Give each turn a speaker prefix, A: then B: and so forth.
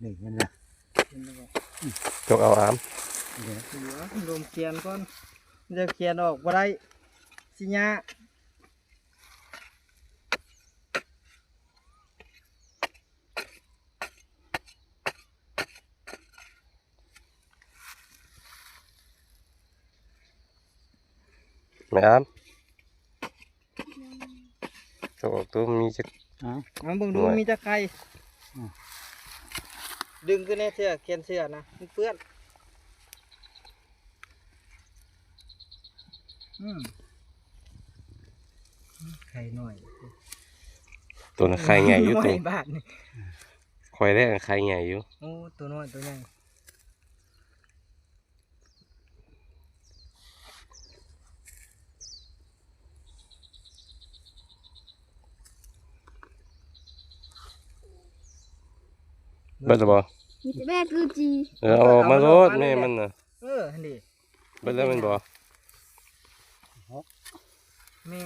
A: นี่มันละ
B: จกเอาอาม
A: เดี๋ยว
C: เหลือรวมเขียนก่อนมันจะเขียนออกบ่ได้สิยะ
B: แม่อามจกออกตัวมีจัก
A: เอา
C: เอาเบิ่งดู
B: หน่วย
C: มีจักไข่ดึงขึ้นในเสื้อเขียนเสื้อนะมันเปื้อนไข่หน่อย
B: ตัวนั้นไข่ใหญ่อยู่
C: น้
B: ตัว
C: บาทนี่
B: คอยได้ไข่ใหญ่อยู่
C: โอ้ตัวน้อยตัวใหญ่
B: เบิดแล้วบ่
D: มีแต่แม่คือจี
B: เอาออกมาโลดแม่มันน่ะ
C: อันนี้
B: เบิดแล้วมันบ่
C: แม่